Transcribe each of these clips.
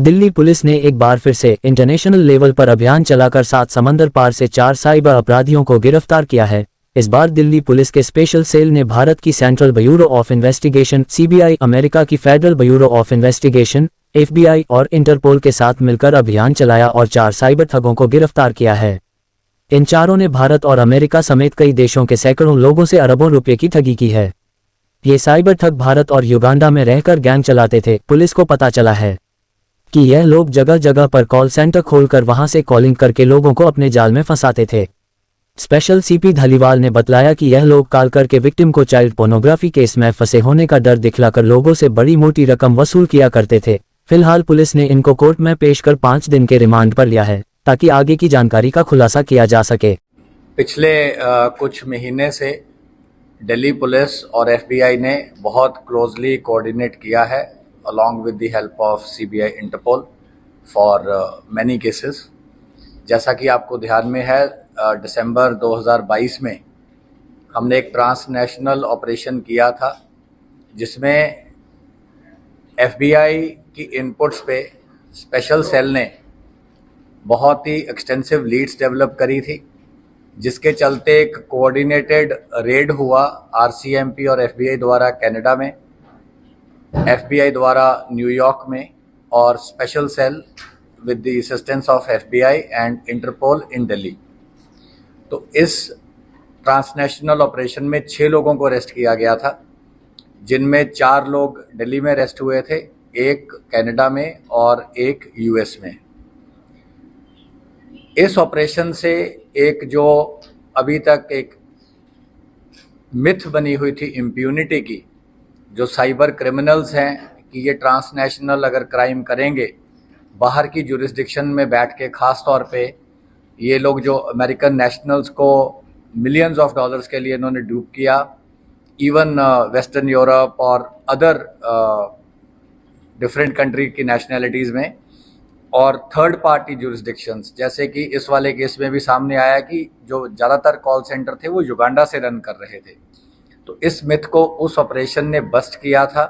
Delhi police ने एक बार फिर से इंटरनेशनल लेवल पर अभियान चलाकर 7 समंदर पार से 4 साइबर अपराधियों को गिरफ्तार किया है। इस बार दिल्ली पुलिस के स्पेशल सेल ने भारत की central bureau of investigation (CBI), America की federal bureau of investigation (FBI) और इंटरपोल के साथ मिलकर अभियान चलाया और 4 साइबर ठगों को गिरफ्तार किया है। इन चारों ने भारत और अमेरिका समेत कई देशों के सैकड़ों लोगों से अरबों रुपये की ठगी की है। ये साइबर ठग भारत और युगांडा में रहकर गैंग चलाते थे। पुलिस को पता चला है कि यह लोग जगह जगह पर कॉल सेंटर खोलकर वहां से कॉलिंग करके लोगों को अपने जाल में फंसाते थे। स्पेशल सीपी धलीवाल ने बतलाया कि यह लोग कॉल करके विक्टिम को चाइल्ड पोर्नोग्राफी केस में फंसे होने का डर दिखलाकर लोगों से बड़ी मोटी रकम वसूल किया करते थे। फिलहाल पुलिस ने इनको कोर्ट में पेश कर 5 दिन के रिमांड पर लिया है ताकि आगे की जानकारी का खुलासा किया जा सके। पिछले कुछ महीने से दिल्ली पुलिस और एफबीआई ने बहुत क्लोजली कोऑर्डिनेट किया है along with the help of CBI Interpol for many cases। जैसा कि आपको ध्यान में है, दिसंबर 2022 में हमने एक ट्रांसनेशनल ऑपरेशन किया था जिसमें एफबीआई की इनपुट्स पे स्पेशल सेल ने बहुत ही एक्सटेंसिव लीड्स डेवलप करी थी, जिसके चलते एक कोऑर्डिनेटेड रेड हुआ आरसीएमपी और एफबीआई द्वारा कनाडा में, एफबीआई द्वारा न्यूयॉर्क में और special cell with the assistance of FBI and Interpol in Delhi. तो इस ट्रांसनेशनल ऑपरेशन में 6 लोगों को अरेस्ट किया गया था, जिनमें 4 लोग दिल्ली में अरेस्ट हुए थे, 1 कनाडा में और 1 यूएस में। इस ऑपरेशन से एक जो अभी तक एक मिथ बनी हुई थी इम्प्यूनिटी की, जो साइबर क्रिमिनल्स हैं कि ये ट्रांसनेशनल अगर क्राइम करेंगे बाहर की जुरिस्डिक्शन में बैठ के, ख़ास तौर पे ये लोग जो अमेरिकन नेशनल्स को मिलियंस ऑफ डॉलर्स के लिए इन्होंने डूब किया, इवन वेस्टर्न यूरोप और अदर डिफरेंट कंट्री की नेशनैलिटीज़ में, और थर्ड पार्टी जुरिस्डिक्शंस, जैसे कि इस वाले केस में भी सामने आया कि जो ज़्यादातर कॉल सेंटर थे वो युगांडा से रन कर रहे थे। तो इस मिथ को उस ऑपरेशन ने बस्ट किया था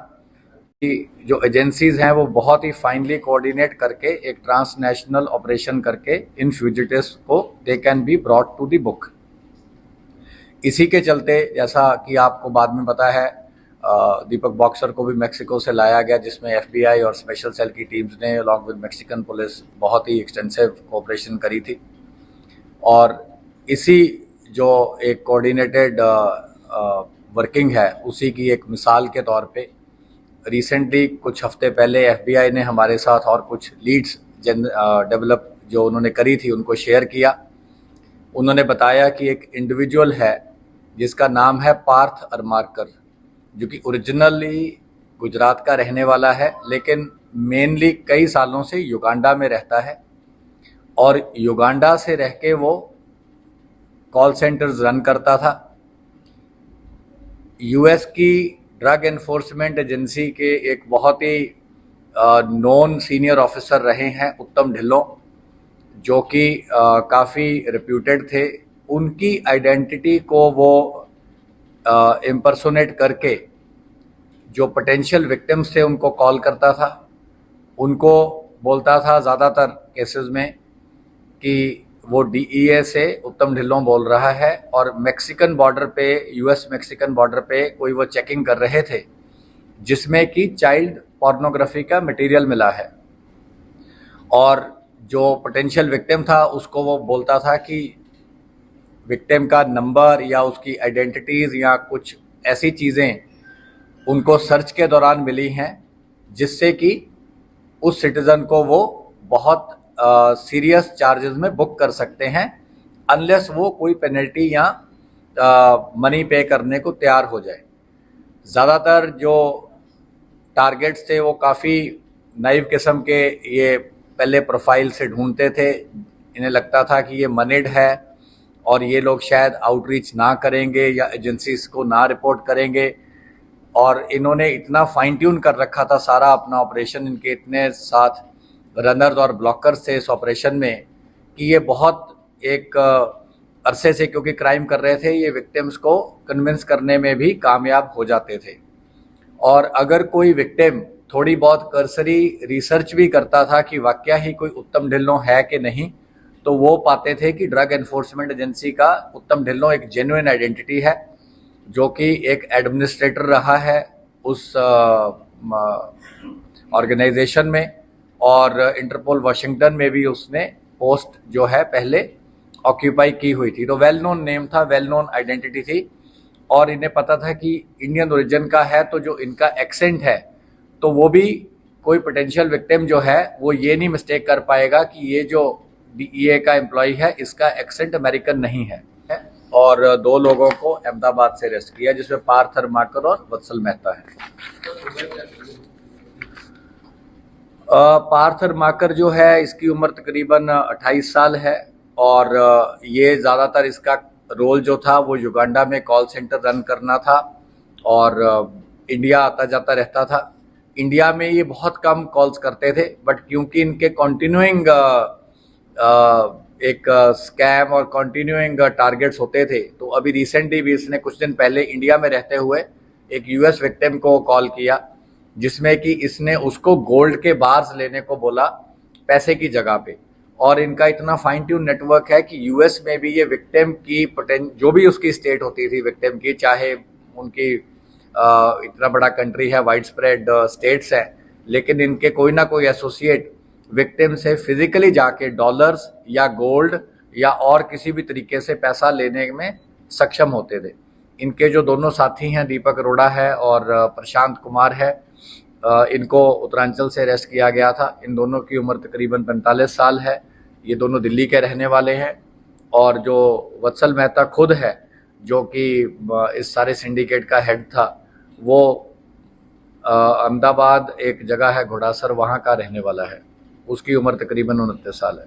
कि जो एजेंसीज हैं वो बहुत ही फाइनली कोऑर्डिनेट करके एक ट्रांसनेशनल ऑपरेशन करके इन फ्यूजिटिव्स को they can be brought to the book. इसी के चलते, जैसा कि आपको बाद में पता है, दीपक बॉक्सर को भी मेक्सिको से लाया गया, जिसमें एफबीआई और स्पेशल सेल की टीम्स ने अलॉन्ग विद मेक्सिकन पुलिस बहुत ही एक्सटेंसिव कोऑपरेशन करी थी। और इसी जो एक कोऑर्डिनेटेड वर्किंग है उसी की एक मिसाल के तौर पे रिसेंटली कुछ हफ्ते पहले एफबीआई ने हमारे साथ और कुछ लीड्स डेवलप जो उन्होंने करी थी उनको शेयर किया। उन्होंने बताया कि एक इंडिविजुअल है जिसका नाम है पार्थ अरमारकर, जो कि ओरिजिनली गुजरात का रहने वाला है, लेकिन मेनली कई सालों से युगांडा में रहता है और युगांडा से रह के वो कॉल सेंटर्स रन करता था। यूएस की ड्रग एनफोर्समेंट एजेंसी के एक बहुत ही नोन सीनियर ऑफिसर रहे हैं उत्तम ढिल्लों, जो कि काफ़ी रिप्यूटेड थे। उनकी आइडेंटिटी को वो इम्पर्सोनेट करके जो पोटेंशियल विक्टिम्स थे उनको कॉल करता था, उनको बोलता था ज़्यादातर केसेस में कि वो डीईए से उत्तम ढिल्लों बोल रहा है और मैक्सिकन बॉर्डर पे, यूएस मैक्सिकन बॉर्डर पे कोई वो चेकिंग कर रहे थे जिसमें कि चाइल्ड पोर्नोग्राफी का मटेरियल मिला है। और जो पोटेंशियल विक्टिम था उसको वो बोलता था कि विक्टिम का नंबर या उसकी आइडेंटिटीज़ या कुछ ऐसी चीज़ें उनको सर्च के दौरान मिली हैं जिससे कि उस सिटीज़न को वो बहुत सीरियस चार्जेस में बुक कर सकते हैं, अनलेस वो कोई पेनल्टी या मनी पे करने को तैयार हो जाए। ज़्यादातर जो टारगेट्स थे वो काफ़ी नाइव किस्म के ये पहले प्रोफाइल से ढूंढते थे। इन्हें लगता था कि ये मनीड है और ये लोग शायद आउटरीच ना करेंगे या एजेंसीज को ना रिपोर्ट करेंगे, और इन्होंने इतना फाइन ट्यून कर रखा था सारा अपना ऑपरेशन, इनके इतने साथ रनर्स और ब्लॉकर्स थे इस ऑपरेशन में कि ये बहुत एक अरसे से क्योंकि क्राइम कर रहे थे, ये विक्टिम्स को कन्विंस करने में भी कामयाब हो जाते थे। और अगर कोई विक्टिम थोड़ी बहुत कर्सरी रिसर्च भी करता था कि वाकया ही कोई उत्तम ढिल्लों है कि नहीं, तो वो पाते थे कि ड्रग एनफोर्समेंट एजेंसी का उत्तम ढिल्लों एक जेन्युइन आइडेंटिटी है, जो कि एक एडमिनिस्ट्रेटर रहा है उस ऑर्गेनाइजेशन में, और इंटरपोल वाशिंगटन में भी उसने पोस्ट जो है पहले ऑक्यूपाई की हुई थी। तो वेल नोन नेम था, वेल नोन आइडेंटिटी थी, और इन्हें पता था कि इंडियन ओरिजिन का है, तो जो इनका एक्सेंट है तो वो भी कोई पोटेंशियल विक्टिम जो है वो ये नहीं मिस्टेक कर पाएगा कि ये जो डीईए का एम्प्लॉय है इसका एक्सेंट अमेरिकन नहीं है। और 2 लोगों को अहमदाबाद से अरेस्ट किया, जिसमें पार्थ हरमाकर और वत्सल मेहता है। पार्थ हरमाकर जो है इसकी उम्र तकरीबन 28 साल है, और ये ज़्यादातर इसका रोल जो था वो युगांडा में कॉल सेंटर रन करना था, और इंडिया आता जाता रहता था। इंडिया में ये बहुत कम कॉल्स करते थे, बट क्योंकि इनके कॉन्टिन्यूइंग एक स्कैम और कॉन्टिन्यूइंग टारगेट्स होते थे, तो अभी रिसेंटली भी इसने कुछ दिन पहले इंडिया में रहते हुए एक यूएस विक्टिम को कॉल किया, जिसमें कि इसने उसको गोल्ड के बार्स लेने को बोला पैसे की जगह पे। और इनका इतना फाइन ट्यून नेटवर्क है कि यूएस में भी ये विक्टिम की जो भी उसकी स्टेट होती थी विक्टिम की, चाहे उनकी इतना बड़ा कंट्री है, वाइड स्प्रेड स्टेट्स हैं, लेकिन इनके कोई ना कोई एसोसिएट विक्टिम से फिजिकली जाके डॉलर्स या गोल्ड या और किसी भी तरीके से पैसा लेने में सक्षम होते थे। इनके जो दोनों साथी हैं, दीपक अरोड़ा है और प्रशांत कुमार है, इनको उत्तरांचल से अरेस्ट किया गया था। इन दोनों की उम्र तकरीबन 45 साल है। ये दोनों दिल्ली के रहने वाले हैं, और जो वत्सल मेहता खुद है, जो कि इस सारे सिंडिकेट का हेड था, वो अहमदाबाद एक जगह है घोड़ासर, वहाँ का रहने वाला है। उसकी उम्र तकरीबन 29 साल है।